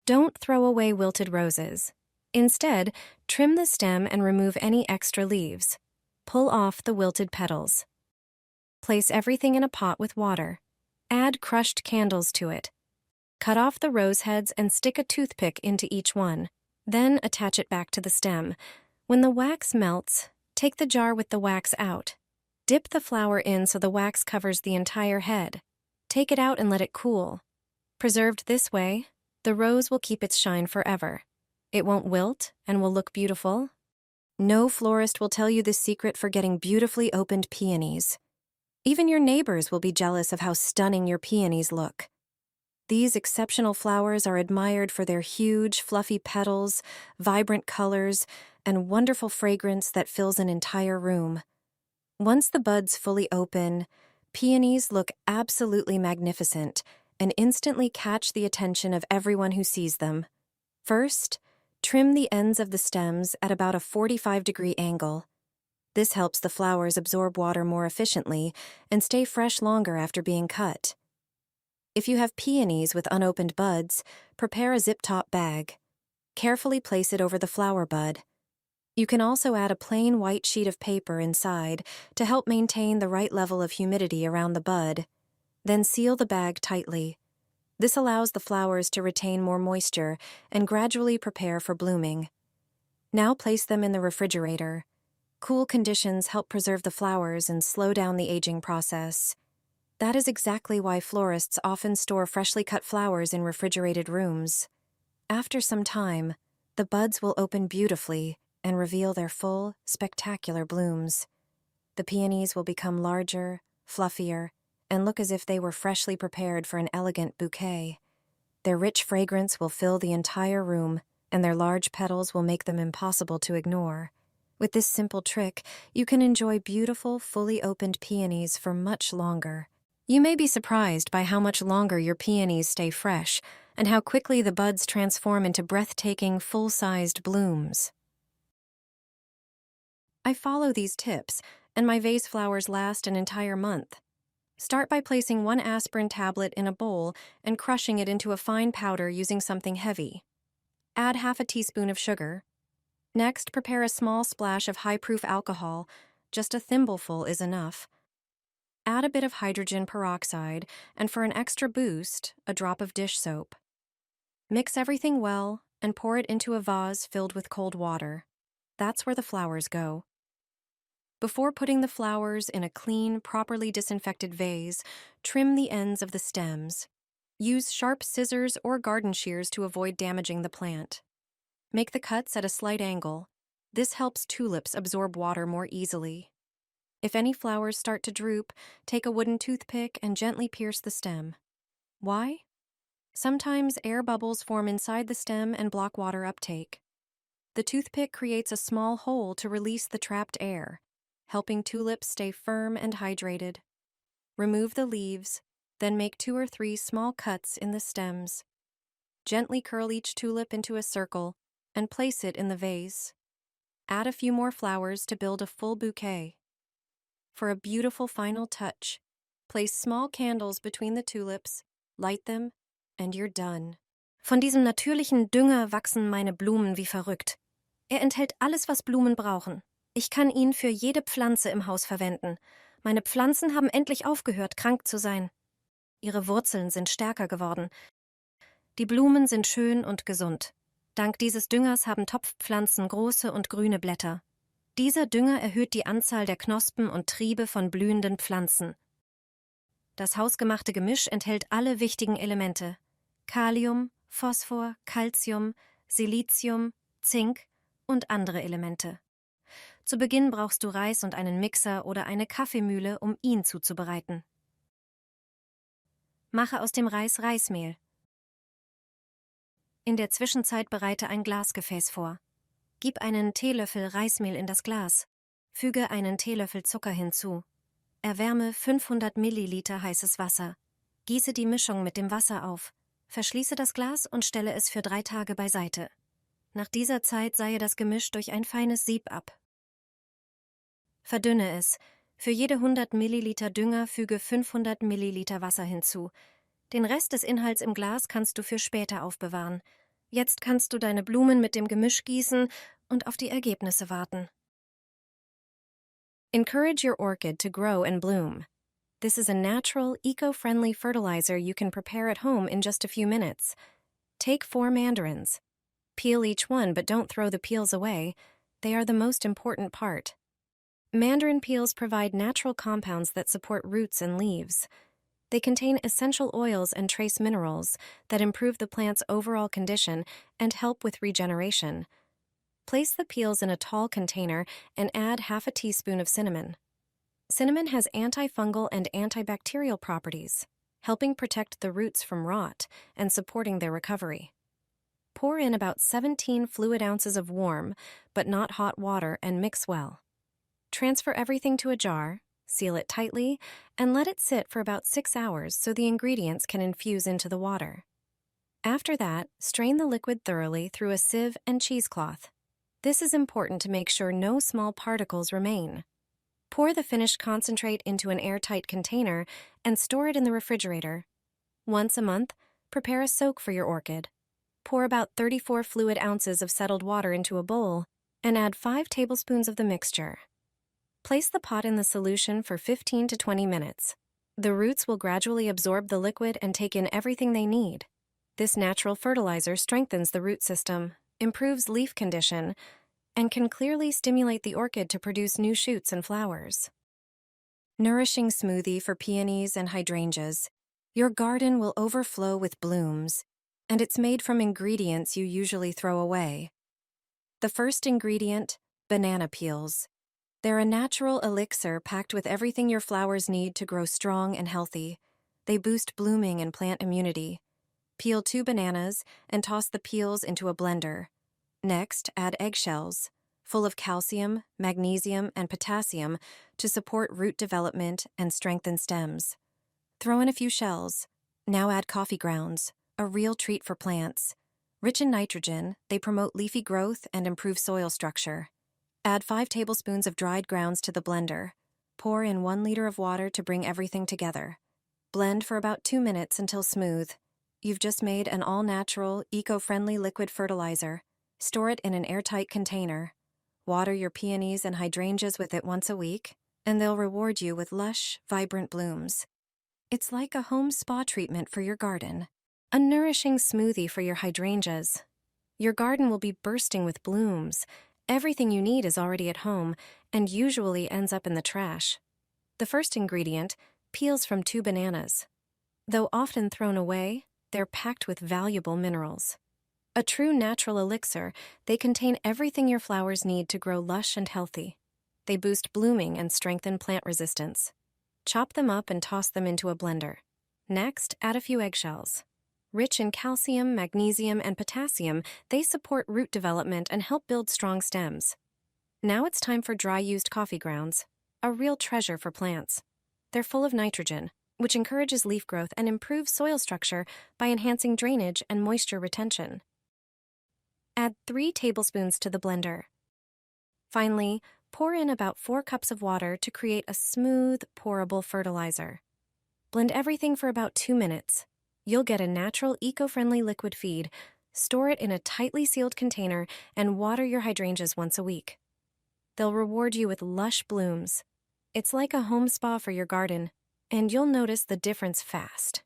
Don't throw away wilted roses. Instead, trim the stem and remove any extra leaves. Pull off the wilted petals. Place everything in a pot with water. Add crushed candles to it. Cut off the rose heads and stick a toothpick into each one. Then attach it back to the stem. When the wax melts, take the jar with the wax out. Dip the flower in so the wax covers the entire head. Take it out and let it cool. Preserved this way, the rose will keep its shine forever. It won't wilt and will look beautiful. No florist will tell you the secret for getting beautifully opened peonies. Even your neighbors will be jealous of how stunning your peonies look. These exceptional flowers are admired for their huge, fluffy petals, vibrant colors, and wonderful fragrance that fills an entire room. Once the buds fully open, peonies look absolutely magnificent and instantly catch the attention of everyone who sees them. First, trim the ends of the stems at about a 45-degree angle. This helps the flowers absorb water more efficiently and stay fresh longer after being cut. If you have peonies with unopened buds, prepare a zip-top bag. Carefully place it over the flower bud. You can also add a plain white sheet of paper inside to help maintain the right level of humidity around the bud. Then seal the bag tightly. This allows the flowers to retain more moisture and gradually prepare for blooming. Now place them in the refrigerator. Cool conditions help preserve the flowers and slow down the aging process. That is exactly why florists often store freshly cut flowers in refrigerated rooms. After some time, the buds will open beautifully and reveal their full, spectacular blooms. The peonies will become larger, fluffier, and look as if they were freshly prepared for an elegant bouquet. Their rich fragrance will fill the entire room, and their large petals will make them impossible to ignore. With this simple trick, you can enjoy beautiful, fully opened peonies for much longer. You may be surprised by how much longer your peonies stay fresh and how quickly the buds transform into breathtaking, full-sized blooms. I follow these tips, and my vase flowers last an entire month. Start by placing 1 aspirin tablet in a bowl and crushing it into a fine powder using something heavy. Add half a teaspoon of sugar. Next, prepare a small splash of high-proof alcohol. Just a thimbleful is enough. Add a bit of hydrogen peroxide, and for an extra boost, a drop of dish soap. Mix everything well and pour it into a vase filled with cold water. That's where the flowers go. Before putting the flowers in a clean, properly disinfected vase, trim the ends of the stems. Use sharp scissors or garden shears to avoid damaging the plant. Make the cuts at a slight angle. This helps tulips absorb water more easily. If any flowers start to droop, take a wooden toothpick and gently pierce the stem. Why? Sometimes air bubbles form inside the stem and block water uptake. The toothpick creates a small hole to release the trapped air, helping tulips stay firm and hydrated. Remove the leaves, then make 2 or 3 small cuts in the stems. Gently curl each tulip into a circle and place it in the vase. Add a few more flowers to build a full bouquet. For a beautiful final touch, place small candles between the tulips, light them, and you're done. Von diesem natürlichen Dünger wachsen meine Blumen wie verrückt. Enthält alles, was Blumen brauchen. Ich kann ihn für jede Pflanze im Haus verwenden. Meine Pflanzen haben endlich aufgehört, krank zu sein. Ihre Wurzeln sind stärker geworden. Die Blumen sind schön und gesund. Dank dieses Düngers haben Topfpflanzen große und grüne Blätter. Dieser Dünger erhöht die Anzahl der Knospen und Triebe von blühenden Pflanzen. Das hausgemachte Gemisch enthält alle wichtigen Elemente: Kalium, Phosphor, Calcium, Silizium, Zink und andere Elemente. Zu Beginn brauchst du Reis und einen Mixer oder eine Kaffeemühle, um ihn zuzubereiten. Mache aus dem Reis Reismehl. In der Zwischenzeit bereite ein Glasgefäß vor. Gib einen Teelöffel Reismehl in das Glas. Füge einen Teelöffel Zucker hinzu. Erwärme 500 Milliliter heißes Wasser. Gieße die Mischung mit dem Wasser auf. Verschließe das Glas und stelle es für 3 Tage beiseite. Nach dieser Zeit seie das Gemisch durch ein feines Sieb ab. Verdünne es. Für jede 100 Milliliter Dünger füge 500 Milliliter Wasser hinzu. Den Rest des Inhalts im Glas kannst du für später aufbewahren. Jetzt kannst du deine Blumen mit dem Gemisch gießen und auf die Ergebnisse warten. Encourage your orchid to grow and bloom. This is a natural, eco-friendly fertilizer you can prepare at home in just a few minutes. Take 4 mandarins. Peel each one, but don't throw the peels away. They are the most important part. Mandarin peels provide natural compounds that support roots and leaves. They contain essential oils and trace minerals that improve the plant's overall condition and help with regeneration. Place the peels in a tall container and add half a teaspoon of cinnamon. Cinnamon has antifungal and antibacterial properties, helping protect the roots from rot and supporting their recovery. Pour in about 17 fluid ounces of warm, but not hot water and mix well. Transfer everything to a jar, seal it tightly, and let it sit for about 6 hours so the ingredients can infuse into the water. After that, strain the liquid thoroughly through a sieve and cheesecloth. This is important to make sure no small particles remain. Pour the finished concentrate into an airtight container and store it in the refrigerator. Once a month, prepare a soak for your orchid. Pour about 34 fluid ounces of settled water into a bowl and add 5 tablespoons of the mixture. Place the pot in the solution for 15 to 20 minutes. The roots will gradually absorb the liquid and take in everything they need. This natural fertilizer strengthens the root system, improves leaf condition, and can clearly stimulate the orchid to produce new shoots and flowers. Nourishing smoothie for peonies and hydrangeas. Your garden will overflow with blooms, and it's made from ingredients you usually throw away. The first ingredient, banana peels. They're a natural elixir packed with everything your flowers need to grow strong and healthy. They boost blooming and plant immunity. Peel 2 bananas and toss the peels into a blender. Next, add eggshells, full of calcium, magnesium, and potassium to support root development and strengthen stems. Throw in a few shells. Now add coffee grounds, a real treat for plants. Rich in nitrogen, they promote leafy growth and improve soil structure. Add 5 tablespoons of dried grounds to the blender. Pour in 1 liter of water to bring everything together. Blend for about 2 minutes until smooth. You've just made an all-natural, eco-friendly liquid fertilizer. Store it in an airtight container. Water your peonies and hydrangeas with it once a week, and they'll reward you with lush, vibrant blooms. It's like a home spa treatment for your garden. A nourishing smoothie for your hydrangeas. Your garden will be bursting with blooms. Everything you need is already at home and usually ends up in the trash. The first ingredient, peels from 2 bananas. Though often thrown away, they're packed with valuable minerals. A true natural elixir, they contain everything your flowers need to grow lush and healthy. They boost blooming and strengthen plant resistance. Chop them up and toss them into a blender. Next, add a few eggshells. Rich in calcium, magnesium, and potassium, they support root development and help build strong stems. Now it's time for dry-used coffee grounds, a real treasure for plants. They're full of nitrogen, which encourages leaf growth and improves soil structure by enhancing drainage and moisture retention. Add 3 tablespoons to the blender. Finally, pour in about 4 cups of water to create a smooth, pourable fertilizer. Blend everything for about 2 minutes. You'll get a natural, eco-friendly liquid feed. Store it in a tightly sealed container and water your hydrangeas once a week. They'll reward you with lush blooms. It's like a home spa for your garden, and you'll notice the difference fast.